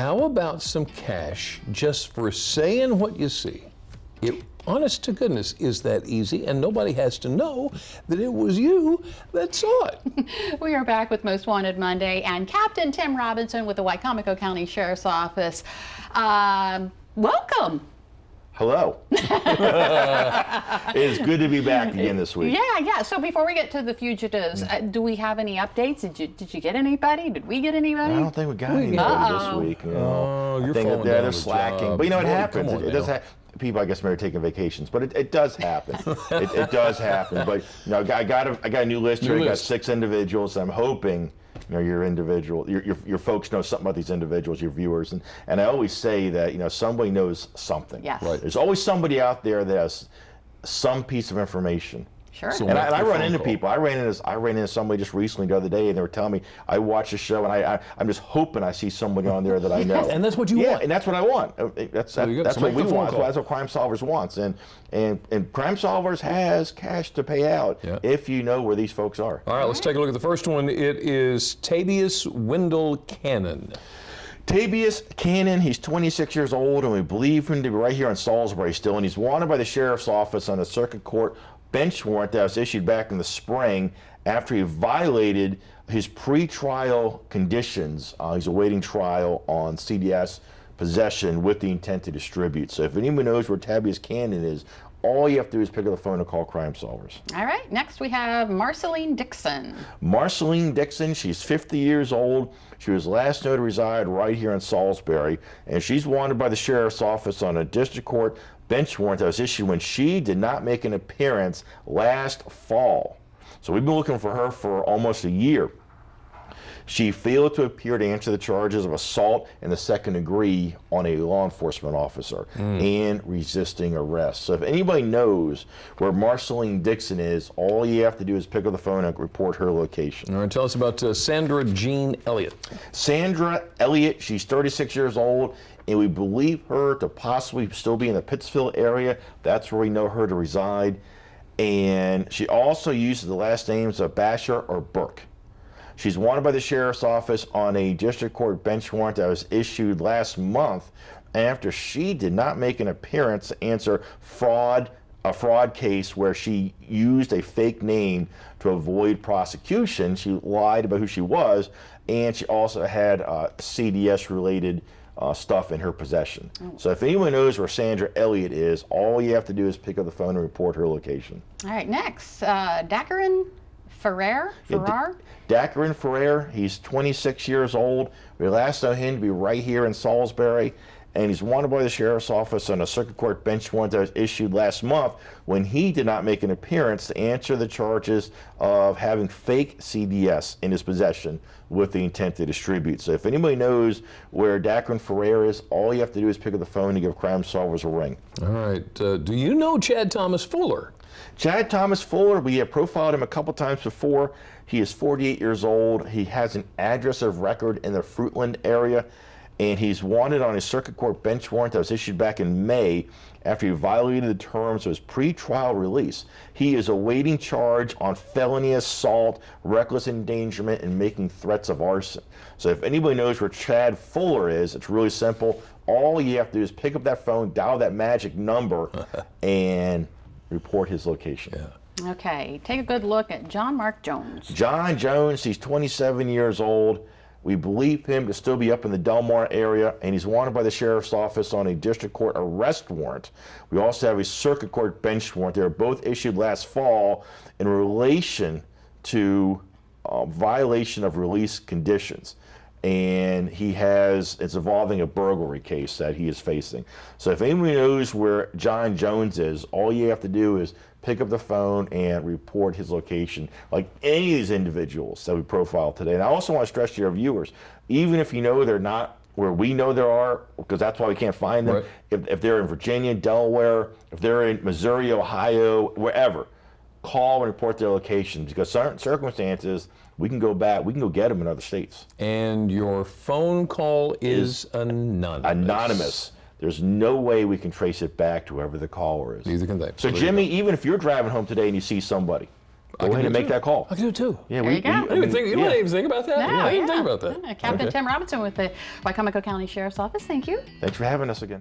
How about some cash just for saying what you see? Honest to goodness, is that easy? And nobody has to know that it was you that saw it. We are back with Most Wanted Monday, and Captain Tim Robinson with the Wicomico County Sheriff's Office. Welcome. Hello. It's good to be back again this week. Yeah. So before we get to the fugitives, do we have any updates? Did you get anybody? Did we get anybody? I don't think we got anybody this week. You know. You're I think falling they're down slacking. job. But you know, it Boy, happens. come on It does now. happen. People, I guess, may are taking vacations, but it does happen. it does happen. But you know, I got a new list here. I got 6 individuals. I'm hoping your folks know something about these individuals, your viewers, and I always say that somebody knows something. Yes. Right. There's always somebody out there that has some piece of information. Sure. So And I run into call. people. I ran into somebody just recently the other day, and they were telling me, I watched the show, and I'm just hoping I see somebody on there that I know. And that's what you want. And that's what I want. That's you go. what So make we the phone want. call. That's what Crime Solvers wants. And Crime Solvers has cash to pay out if you know where these folks are. All right, let's take a look at the first one. It is Tabius Wendell Cannon. Tabius Cannon, he's 26 years old, and we believe him to be right here in Salisbury still, and he's wanted by the Sheriff's Office on a circuit court bench warrant that was issued back in the spring after he violated his pre-trial conditions. He's awaiting trial on CDS possession with the intent to distribute. So if anyone knows where Tabius Cannon is, all you have to do is pick up the phone and call Crime Solvers. All right. Next we have Marceline Dixon. Marceline Dixon, she's 50 years old. She was last known to reside right here in Salisbury, and she's wanted by the Sheriff's Office on a district court bench warrant that was issued when she did not make an appearance last fall. So we've been looking for her for almost a year. She failed to appear to answer the charges of assault in the second degree on a law enforcement officer and resisting arrest. So if anybody knows where Marceline Dixon is, all you have to do is pick up the phone and report her location. All right, tell us about Sandra Jean Elliott. Sandra Elliott, she's 36 years old, and we believe her to possibly still be in the Pittsfield area. That's where we know her to reside. And she also uses the last names of Basher or Burke. She's wanted by the Sheriff's Office on a district court bench warrant that was issued last month after she did not make an appearance to answer a fraud case where she used a fake name to avoid prosecution. She lied about who she was, and she also had CDS-related stuff in her possession. So if anyone knows where Sandra Elliott is, all you have to do is pick up the phone and report her location. All right. Next, Dakarin Ferrer. Dakarin Ferrer, he's 26 years old. We last know him to be right here in Salisbury, and he's wanted by the Sheriff's Office on a circuit court bench warrant that was issued last month when he did not make an appearance to answer the charges of having fake CDS in his possession with the intent to distribute. So if anybody knows where Dakarin Ferrer is, all you have to do is pick up the phone and give Crime Solvers a ring. All right, do you know Chad Thomas Fuller? Chad Thomas Fuller, we have profiled him a couple times before. He is 48 years old. He has an address of record in the Fruitland area, and he's wanted on a circuit court bench warrant that was issued back in May after he violated the terms of his pre-trial release. He is awaiting charge on felony assault, reckless endangerment, and making threats of arson. So if anybody knows where Chad Fuller is, it's really simple. All you have to do is pick up that phone, dial that magic number, and report his location. Yeah. Okay, take a good look at John Mark Jones. John Jones, he's 27 years old. We believe him to still be up in the Delmar area, and he's wanted by the Sheriff's Office on a district court arrest warrant. We also have a circuit court bench warrant. They were both issued last fall in relation to violation of release conditions. And it's involving a burglary case that he is facing. So if anybody knows where John Jones is, all you have to do is pick up the phone and report his location, like any of these individuals that we profiled today. And I also want to stress to your viewers, even if you know they're not where we know there are, because that's why we can't find them, right. If they're in Virginia, Delaware, if they're in Missouri, Ohio, wherever, call and report their locations, because certain circumstances, we can go back, we can go get them in other states. And your phone call is anonymous. Anonymous. There's no way we can trace it back to whoever the caller is. Neither can they. So Jimmy, even if you're driving home today and you see somebody, Go ahead and make that call. I can do it too. Yeah, There you go. I didn't even think, you didn't even think about that? No, I didn't yeah. think about that. Captain Okay. Tim Robinson with the Wycomico County Sheriff's Office. Thank you. Thanks for having us again.